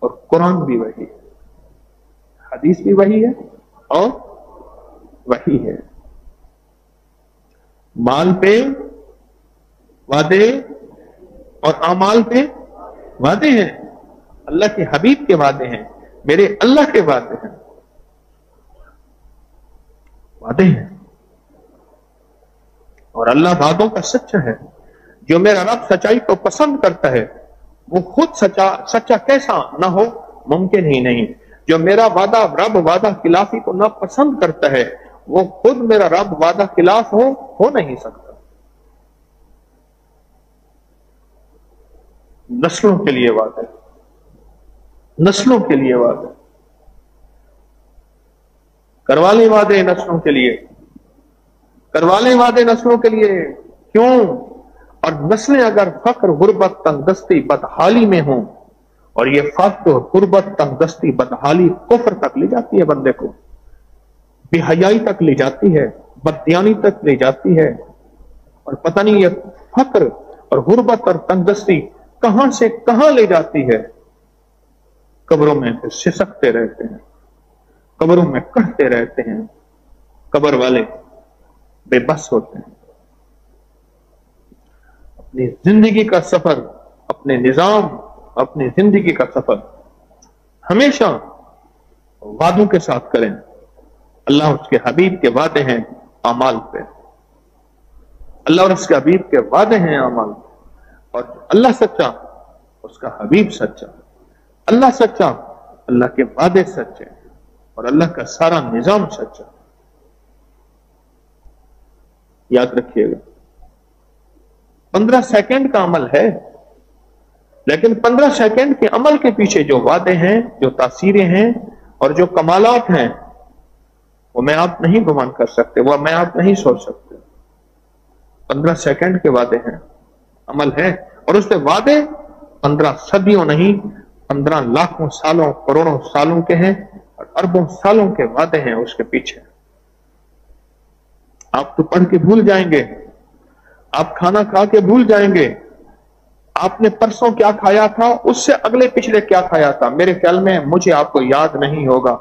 और कुरान भी वही है। हदीस भी वही है और वही है। माल पे वादे और अमाल पे वादे हैं। अल्लाह के हबीब के वादे हैं, मेरे अल्लाह के वादे हैं, वादे हैं। और अल्लाह वादों का सच्चा है। जो मेरा रब सच्चाई को पसंद करता है, वो खुद सच्चा कैसा ना हो, मुमकिन ही नहीं। जो मेरा वादा रब वादा खिलाफी को ना पसंद करता है, वो खुद मेरा रब वादा खिलाफ हो नहीं सकता। नस्लों के लिए वादा, नस्लों के लिए वादा, करवा ले वादे नस्लों के लिए, करवा ले वादे नस्लों के लिए। क्यों? और नस्लें अगर फक्र, गुर्बत, तंगदस्ती, बदहाली में हों, और ये फक्र, गुर्बत, तंगदस्ती, बदहाली कुफ्र तक ले जाती है बंदे को, बेहयाई तक ले जाती है, बदयानी तक ले जाती है। और पता नहीं ये फक्र और गुर्बत और तंगदस्ती कहां से कहां ले जाती है। कब्रों में फिर सिसकते रहते हैं, कब्रों में कहते रहते हैं, कब्र वाले बेबस होते हैं। अपनी जिंदगी का सफर, अपने निजाम, अपनी जिंदगी का सफर हमेशा वादों के साथ करें। अल्लाह उसके हबीब के वादे हैं अमाल पे, अल्लाह और उसके हबीब के वादे हैं अमाल पे। और अल्लाह सच्चा, उसका हबीब सच्चा, अल्लाह सच्चा, अल्लाह के वादे सच्चे, और अल्लाह का सारा निजाम सच्चा। याद रखिएगा, 15 सेकंड का अमल है, लेकिन 15 सेकंड के अमल के पीछे जो वादे हैं, जो तासीरें हैं और जो कमालात हैं, वो मैं आप नहीं गुमान कर सकते, वो मैं आप नहीं सोच सकते। 15 सेकंड के वादे हैं, अमल है, और उसके वादे 15 सदियों नहीं, 15 लाखों सालों, करोड़ों सालों के हैं, और अरबों सालों के वादे हैं उसके पीछे। आप तो पढ़ के भूल जाएंगे, आप खाना खा के भूल जाएंगे, आपने परसों क्या खाया था, उससे अगले पिछले क्या खाया था, मेरे ख्याल में मुझे आपको याद नहीं होगा।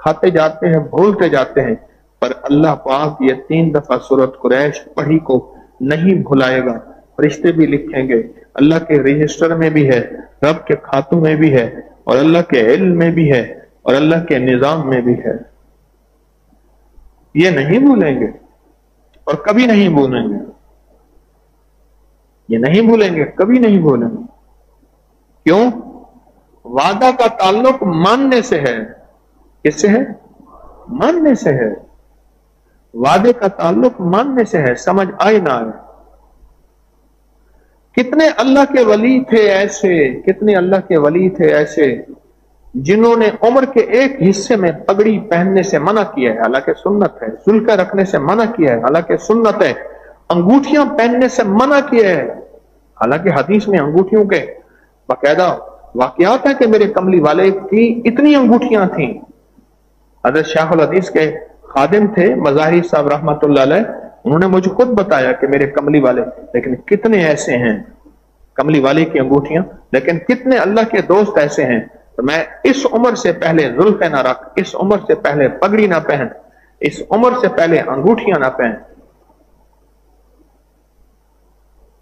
खाते जाते हैं, भूलते जाते हैं, पर अल्लाह पाक ये 3 दफा सूरत कुरैश पढ़ी को नहीं भुलाएगा। फरिश्ते भी लिखेंगे, अल्लाह के रजिस्टर में भी है, रब के खातों में भी है, और अल्लाह के इल्म में भी है, और अल्लाह के निजाम में भी है। ये नहीं भूलेंगे और कभी नहीं भूलेंगे, ये नहीं भूलेंगे, कभी नहीं भूलेंगे। क्यों? वादा का ताल्लुक मानने से है। किससे है? मानने से है। वादे का ताल्लुक मानने से है, समझ आए ना आए। कितने अल्लाह के वली थे ऐसे, कितने अल्लाह के वली थे ऐसे जिन्होंने उम्र के एक हिस्से में पगड़ी पहनने से मना किया है, हालांकि सुन्नत है, जुल्का रखने से मना किया है, हालांकि सुन्नत है, अंगूठियां पहनने से मना किया है, हालांकि हदीस में अंगूठियों के बाकायदा वाकयात है कि मेरे कमली वाले की इतनी अंगूठियां थी। हज़रत शाहुल हदीस के खादिम थे मज़ाहिर साहब रहमतुल्लाह अलैह, उन्होंने मुझे खुद बताया कि मेरे कमली वाले, लेकिन कितने ऐसे हैं कमली वाले की अंगूठियां, लेकिन कितने अल्लाह के दोस्त ऐसे हैं, तो मैं इस उम्र से पहले जुल्फ़े ना रख, इस उम्र से पहले पगड़ी ना पहन, इस उम्र से पहले अंगूठियां ना पहन,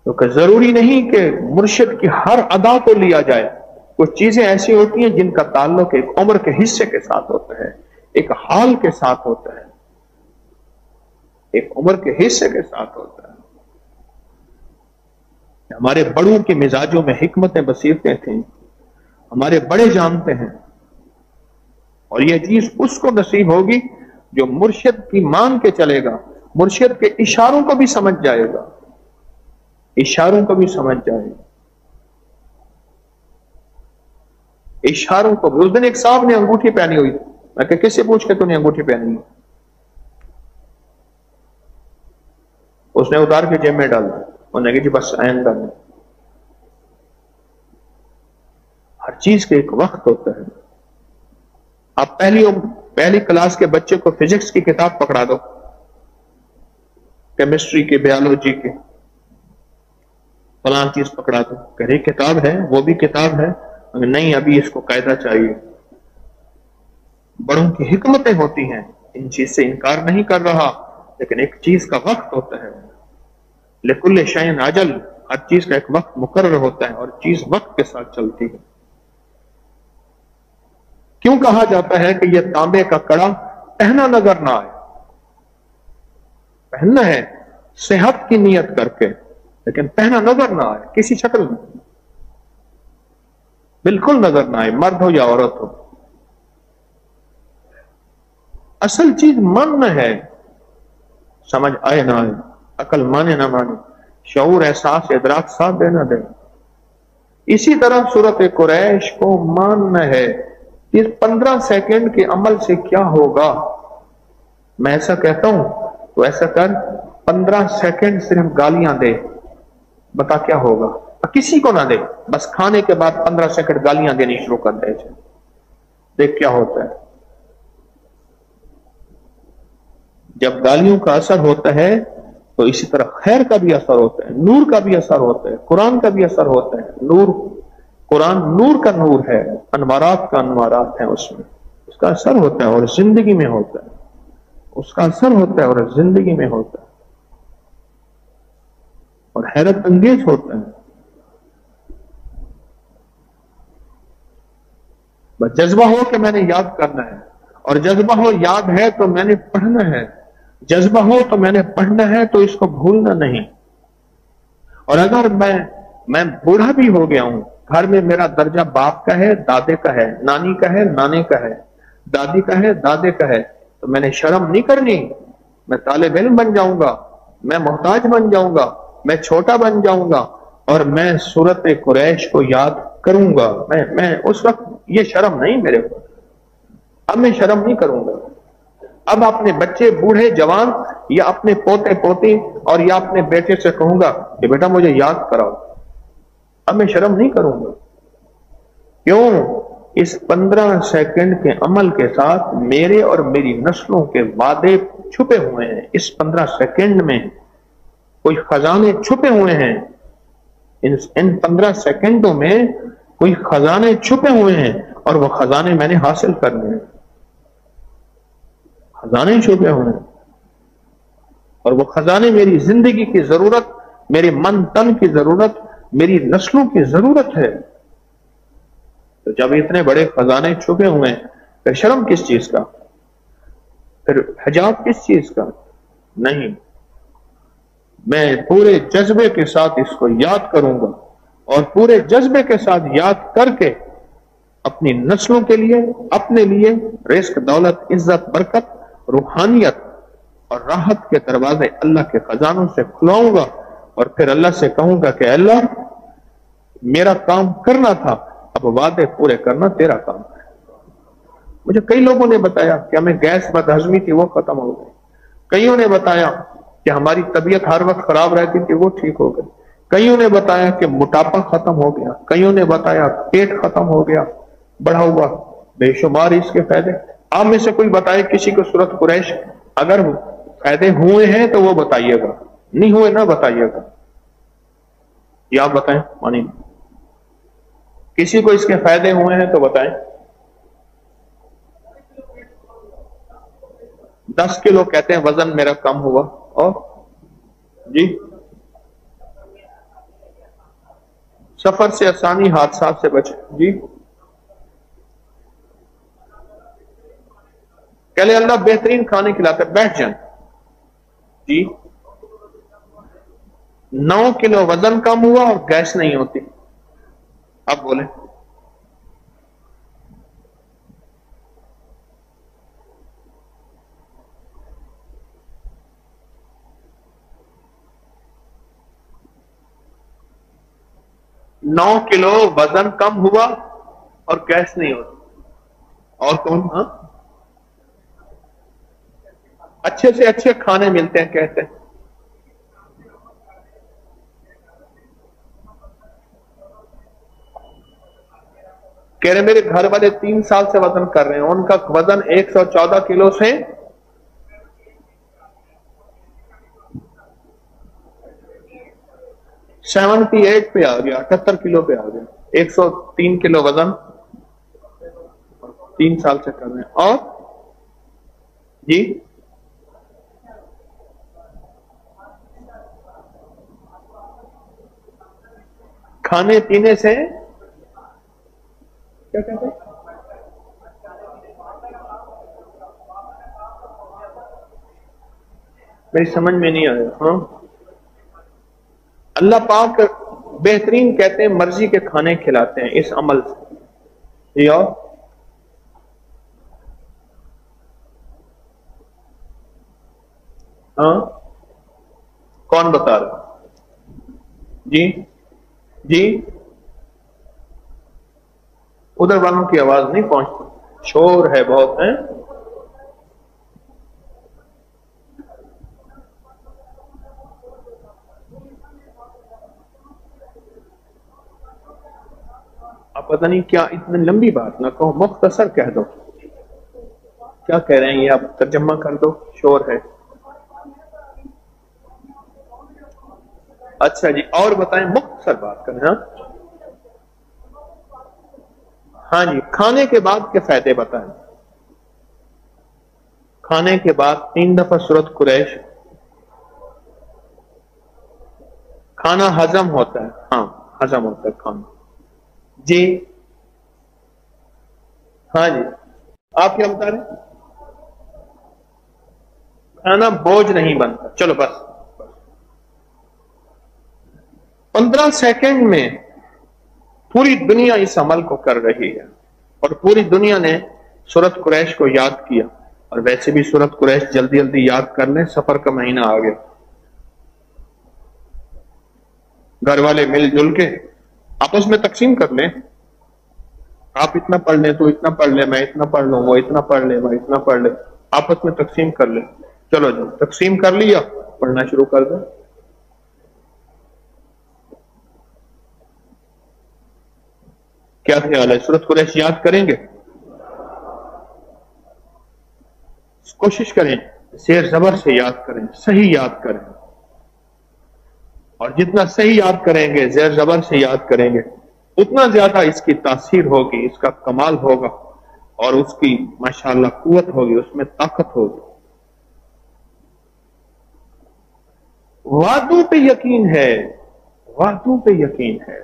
کیونکہ ضروری نہیں کہ مرشد کی ہر ادا کو لیا جائے. کچھ چیزیں ایسی ہوتی ہیں جن کا تعلق ایک عمر کے حصے کے ساتھ ہوتا ہے، ایک حال کے ساتھ ہوتا ہے، ایک عمر کے حصے کے ساتھ ہوتا ہے. ہمارے بڑوں کے مزاجوں میں حکمتیں بصیرتیں تھیں، ہمارے بڑے جانتے ہیں، اور یہ چیز اس کو نصیب ہوگی جو مرشد کی مان کے چلے گا، مرشد کے اشاروں کو بھی سمجھ جائے گا، اشاروں کو بھی سمجھ جائے گا، اشاروں کو بھی. اس دن ایک صاحب نے انگوٹھی پہنی ہوئی، میں کہ کس سے پوچھ کے تو نے انگوٹھی پہنی ہے؟ اس نے اتار کے جیب میں ڈالا، انہوں نے کہا جی بس آئندہ میں. ہر چیز کے ایک وقت ہوتا ہے. آپ پہلی کلاس کے بچے کو فزکس کی کتاب پکڑا دو، کیمسٹری کے، بیالوجی کے، فلاں چیز پکڑا دو، کہ یہ کتاب ہے، وہ بھی کتاب ہے، نہیں ابھی اس کو قاعدہ چاہیے. بڑوں کی حکمتیں ہوتی ہیں، ان چیز سے انکار نہیں کر رہا، لیکن ایک چیز کا وقت ہوتا ہے. لکل شیء اجل، ہر چیز کا ایک وقت مقرر ہوتا ہے اور چیز وقت کے ساتھ چلتی ہے. کیوں کہا جاتا ہے کہ یہ تانبے کا کڑا پہنا نظر نہ آئے؟ پہننا ہے صحت کی نیت کر کے، لیکن پہنا نظر نہ آئے کسی شکل میں، بالکل نظر نہ آئے، مرد ہو یا عورت ہو. اصل چیز من ہے، سمجھ آئے نہ آئے، عقل مانے نہ مانے، شعور، احساس، ادراک ساتھ دے نہ دے. اسی طرح سورت قریش کو ماننا ہے کہ 15 سیکنڈ کے عمل سے کیا ہوگا. میں ایسا کہتا ہوں تو ایسا کر، 15 سیکنڈ صرف گالیاں دے، بتا کیا ہوگا. کسی کو نہ دے، بس کھانے کے بعد 15 سیکنڈ گالیاں دینی شروع کر دے، دیکھ کیا ہوتا ہے. جب گالیوں کا اثر ہوتا ہے تو اسی طرح خیر کا بھی اثر ہوتا ہے، نور کا بھی اثر ہوتا ہے، قرآن کا بھی اثر ہوتا ہے. نور، قرآن نور کا نور ہے، انوارات کا انوارات ہیں اس میں، اس کا اثر ہوتا ہے اور زندگی میں ہوتا ہے، اس کا اثر ہوتا ہے اور زندگی میں ہوتا ہے اور حیرت انگیز ہوتا ہے. بس جذبہ ہو کہ میں نے یاد کرنا ہے، اور جذبہ ہو یاد ہے تو میں نے پڑھنا ہے، جذبہ ہو تو میں نے پڑھنا ہے، تو اس کو بھولنا نہیں. اور اگر میں بوڑھا بھی ہو گیا ہوں، گھر میں میرا درجہ باپ کا ہے، دادے کا ہے، نانی کا ہے، نانے کا ہے، دادی کا ہے، دادے کا ہے، تو میں نے شرم نہیں کرنی. میں طالب علم بن جاؤں گا، میں محتاج بن جاؤں گا، میں چھوٹا بن جاؤں گا، اور میں سورت قریش کو یاد کروں گا. میں اس وقت یہ شرم نہیں میرے کو، اب میں شرم نہیں کروں گا. اب اپنے بچے، بوڑھے، جوان، یا اپنے پوتے پوتی اور یا اپنے بیٹے سے کہوں گا کہ بیٹا مجھے یاد کراؤ، اب میں شرم نہیں کروں گا. کیوں؟ اس 15 سیکنڈ کے عمل کے ساتھ میرے اور میری نسلوں کے وعدے چھپے ہوئے ہیں. اس 15 سیکنڈ میں کوئی خزانے چھپے ہوئے ہیں، ان 15 سیکنڈوں میں کوئی خزانے چھپے ہوئے ہیں، اور وہ خزانے میں نے حاصل کرنے ہیں. خزانے چھپے ہوئے ہیں، اور وہ خزانے میری زندگی کی ضرورت، میرے من تن کی ضرورت، میری نسلوں کی ضرورت ہے. تو جب اتنے بڑے خزانے چھپے ہوئے ہیں، پھر شرم کس چیز کا، پھر حجاب کس چیز کا؟ نہیں. میں پورے جذبے کے ساتھ اس کو یاد کروں گا، اور پورے جذبے کے ساتھ یاد کر کے اپنی نسلوں کے لیے، اپنے لیے رزق، دولت، عزت، برکت، روحانیت اور راحت کے دروازے اللہ کے خزانوں سے کھلاؤں گا. اور پھر اللہ سے کہوں گا کہ اللہ، میرا کام کرنا تھا، اب وعدے پورے کرنا تیرا کام ہے. مجھے کئی لوگوں نے بتایا کہ ہمیں گیس بد ہضمی تھی، وہ ختم ہو گئی. کئیوں نے بتایا کہ ہماری طبیعت ہر وقت خراب رہتی تھی، وہ ٹھیک ہو گئی. کئیوں نے بتایا کہ موٹاپا ختم ہو گیا. کئیوں نے بتایا پیٹ ختم ہو گیا، بڑھا ہوا. بے شمار اس کے فائدے. آپ میں سے کوئی بتائے کسی کو سورت قریش اگر فائدے ہوئے ہیں تو وہ بتائیے گا، نہیں ہوئے نہ بتائیے گا. یہ آپ بتائیں، مانی کسی کو اس کے فائدے ہوئے ہیں تو بتائیں. 10 کلو کہتے ہیں وزن میرا کم ہوا. اور جی سفر سے آسانی، حادثات سے بچے. جی کہلے اللہ بہترین کھانے کھلاتا ہے. بیٹھ جائیں. جی 9 کلو وزن کم ہوا اور گیس نہیں ہوتی. اب بولیں. نو کلو وزن کم ہوا اور گیس نہیں ہوتی. اور کون؟ ہاں اچھے سے اچھے کھانے ملتے ہیں کہتے ہیں. کہہ رہے میرے گھر والے 3 سال سے وزن کر رہے ہیں، ان کا وزن 114 کلو سے 78 پہ آ گیا، 78 کلو پہ آ گیا. 103 کلو وزن 3 سال سے کر رہے ہیں. اور جی کھانے پینے سے کیا کہتے ہیں؟ میری سمجھ میں نہیں آیا. ہاں اللہ پاک بہترین کہتے ہیں مرضی کے کھانے کھلاتے ہیں اس عمل سے. جی اور ہاں کون بتا رہا؟ جی جی ادھر والوں کی آواز نہیں پہنچتی، شور ہے بہت ہے. آپ پتہ نہیں کیا اتنی لمبی بات نہ کہو، مختصر کہہ دو. کیا کہہ رہے ہیں یہ آپ ترجمہ کر دو. شور ہے. اچھا جی اور بتائیں، مختصر بات کریں. ہاں جی کھانے کے بعد کے فائدے بتائیں. کھانے کے بعد 3 دفعہ سورۃ قریش. کھانا ہضم ہوتا ہے. ہاں ہضم ہوتا ہے کھانا. جی ہاں جی آپ کیا بتا رہے ہیں؟ کھانا بوجھ نہیں بنتا. چلو بس 15 سیکنڈ میں پوری دنیا اس عمل کو کر رہی ہے اور پوری دنیا نے سورۃ قریش کو یاد کیا. اور ویسے بھی سورۃ قریش جلدی جلدی یاد کر لیں، سفر کا مہینہ آ گیا. گھر والے مل جل کے آپس میں تقسیم کر لیں. آپ اتنا پڑھ لیں تو اتنا پڑھ لیں، میں اتنا پڑھ لوں، وہ اتنا پڑھ لیں، میں اتنا پڑھ لیں. آپس میں تقسیم کر لیں. چلو جی تقسیم کر لیا، پڑھنا شروع کر دیں. کیا خیال ہے سورۃ قریش یاد کریں گے؟ کوشش کریں زیر زبر سے یاد کریں، صحیح یاد کریں. اور جتنا صحیح یاد کریں گے، زیر زبر سے یاد کریں گے، اتنا زیادہ اس کی تاثیر ہوگی، اس کا کمال ہوگا اور اس کی ماشاءاللہ قوت ہوگی، اس میں طاقت ہوگی. وعدوں پہ یقین ہے، وعدوں پہ یقین ہے.